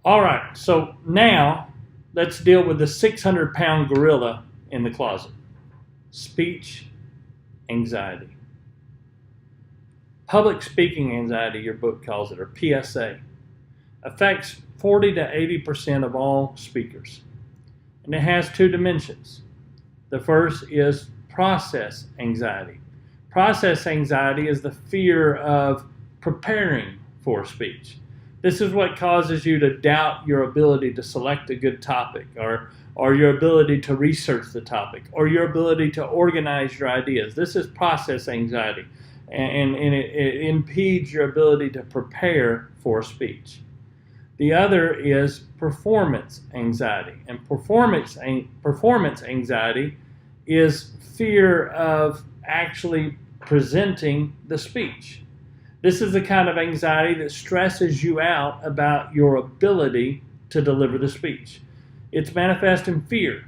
All right, so now let's deal with the 600-pound gorilla in the closet. Speech anxiety. Public speaking anxiety, your book calls it, or PSA, affects 40 to 80% of all speakers. And it has two dimensions. The first is process anxiety. Process anxiety is the fear of preparing for speech. This is what causes you to doubt your ability to select a good topic, or your ability to research the topic, or your ability to organize your ideas. This is process anxiety, and it impedes your ability to prepare for speech. The other is performance anxiety, and performance anxiety is fear of actually presenting the speech. This is the kind of anxiety that stresses you out about your ability to deliver the speech. It's manifest in fear.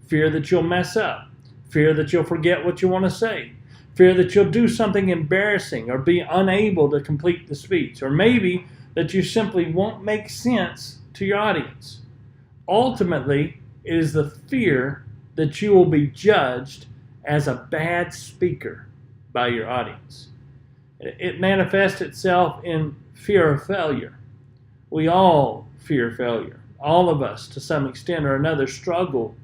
Fear that you'll mess up. Fear that you'll forget what you want to say. Fear that you'll do something embarrassing or be unable to complete the speech. Or maybe that you simply won't make sense to your audience. Ultimately, it is the fear that you will be judged as a bad speaker by your audience. It manifests itself in fear of failure. We all fear failure. All of us, to some extent or another, struggle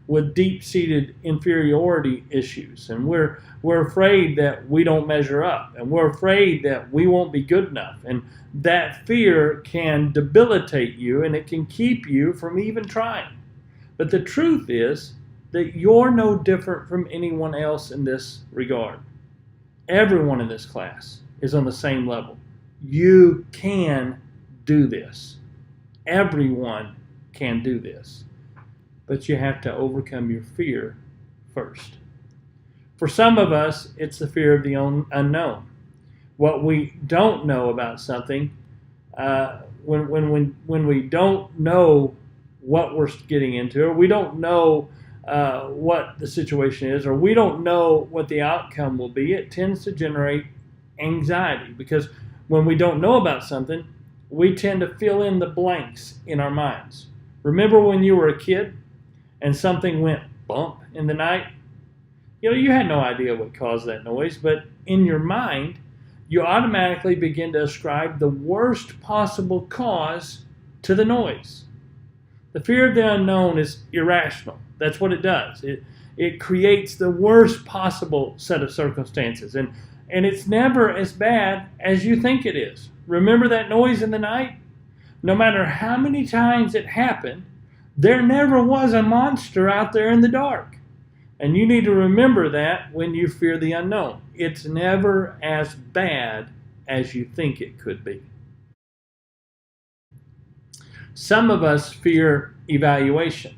with deep-seated inferiority issues. And we're afraid that we don't measure up. And we're afraid that we won't be good enough. And that fear can debilitate you, and it can keep you from even trying. But the truth is that you're no different from anyone else in this regard. Everyone in this class is on the same level. You can do this. Everyone can do this. But you have to overcome your fear first. For some of us, it's the fear of the unknown. What we don't know about something, when we don't know what we're getting into, or we don't know what the situation is, or we don't know what the outcome will be, it tends to generate anxiety, because when we don't know about something, we tend to fill in the blanks in our minds. Remember when you were a kid and something went bump in the night? You had no idea what caused that noise, but in your mind, you automatically begin to ascribe the worst possible cause to the noise. The fear of the unknown is irrational. That's what it does. It creates the worst possible set of circumstances. And it's never as bad as you think it is. Remember that noise in the night? No matter how many times it happened, there never was a monster out there in the dark. And you need to remember that when you fear the unknown. It's never as bad as you think it could be. Some of us fear evaluation.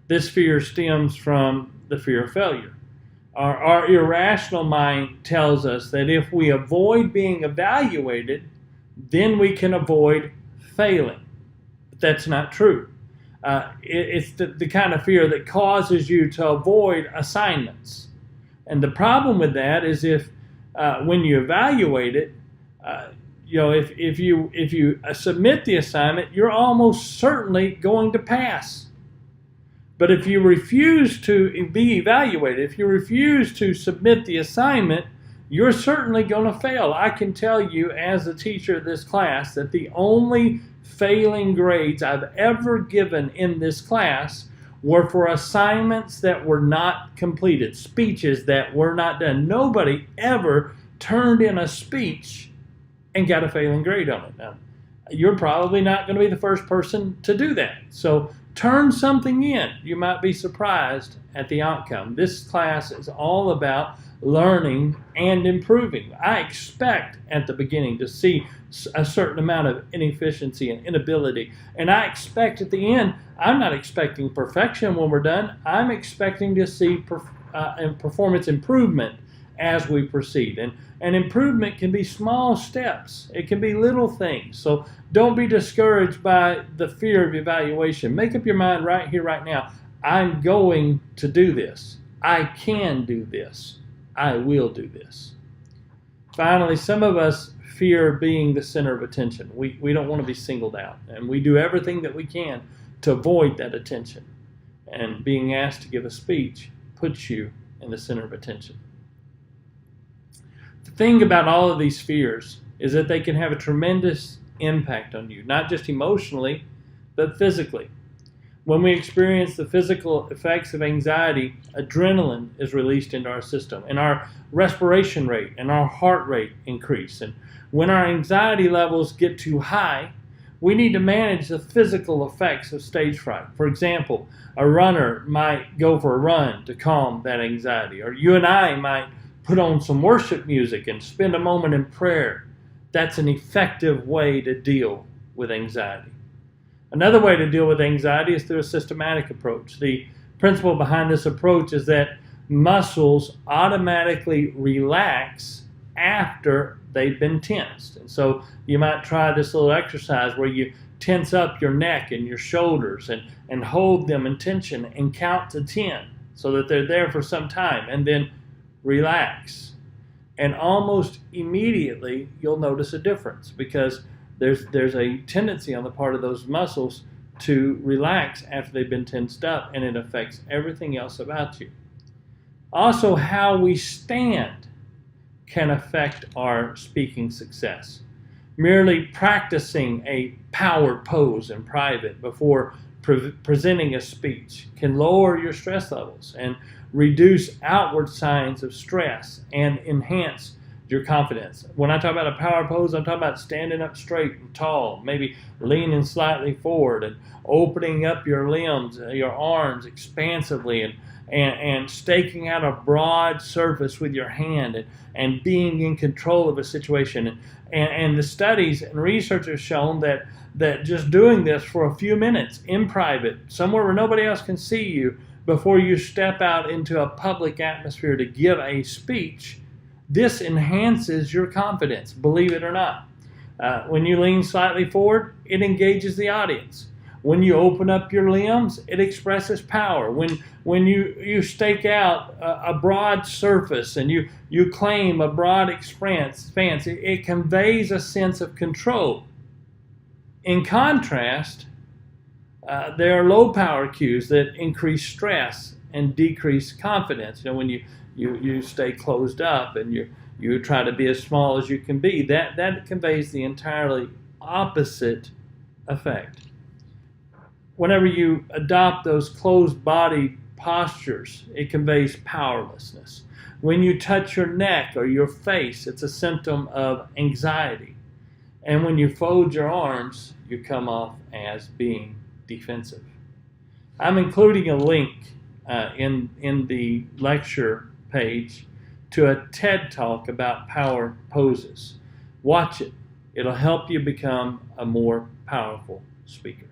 This fear stems from the fear of failure. Our irrational mind tells us that if we avoid being evaluated, then we can avoid failing. But that's not true. It's the kind of fear that causes you to avoid assignments. And the problem with that is if when you evaluate it, if you submit the assignment, you're almost certainly going to pass. But if you refuse to be evaluated, if you refuse to submit the assignment, you're certainly going to fail. I can tell you as a teacher of this class that the only failing grades I've ever given in this class were for assignments that were not completed, speeches that were not done. Nobody ever turned in a speech and got a failing grade on it. Now, you're probably not going to be the first person to do that. So turn something in. You might be surprised at the outcome. This class is all about learning and improving. I expect at the beginning to see a certain amount of inefficiency and inability. And I expect at the end, I'm not expecting perfection when we're done. I'm expecting to see performance improvement as we proceed. And improvement can be small steps. It can be little things. So don't be discouraged by the fear of evaluation. Make up your mind right here, right now. I'm going to do this. I can do this. I will do this. Finally, some of us fear being the center of attention. We don't want to be singled out, and we do everything that we can to avoid that attention. And being asked to give a speech puts you in the center of attention. The thing about all of these fears is that they can have a tremendous impact on you, not just emotionally, but physically. When we experience the physical effects of anxiety, adrenaline is released into our system, and our respiration rate and our heart rate increase. And when our anxiety levels get too high, we need to manage the physical effects of stage fright. For example, a runner might go for a run to calm that anxiety, or you and I might put on some worship music and spend a moment in prayer. That's an effective way to deal with anxiety. Another way to deal with anxiety is through a systematic approach. The principle behind this approach is that muscles automatically relax after they've been tensed. And so you might try this little exercise where you tense up your neck and your shoulders and hold them in tension and count to 10 so that they're there for some time, and then relax. And almost immediately you'll notice a difference, because there's a tendency on the part of those muscles to relax after they've been tensed up, and it affects everything else about you. Also, how we stand can affect our speaking success. Merely practicing a power pose in private before presenting a speech can lower your stress levels and reduce outward signs of stress and enhance your confidence. When I talk about a power pose, I'm talking about standing up straight and tall, maybe leaning slightly forward and opening up your limbs, your arms expansively, and staking out a broad surface with your hand, and being in control of a situation. And the studies and research have shown that just doing this for a few minutes in private, somewhere where nobody else can see you, before you step out into a public atmosphere to give a speech, this enhances your confidence, believe it or not. When you lean slightly forward, it engages the audience. When you open up your limbs, it expresses power. When you stake out a broad surface and you claim a broad expanse, it conveys a sense of control. In contrast, there are low power cues that increase stress and decrease confidence. When you stay closed up and you try to be as small as you can be, that conveys the entirely opposite effect. Whenever you adopt those closed body postures, it conveys powerlessness. When you touch your neck or your face, it's a symptom of anxiety. And when you fold your arms, you come off as being defensive. I'm including a link in the lecture page to a TED Talk about power poses. Watch it. It'll help you become a more powerful speaker.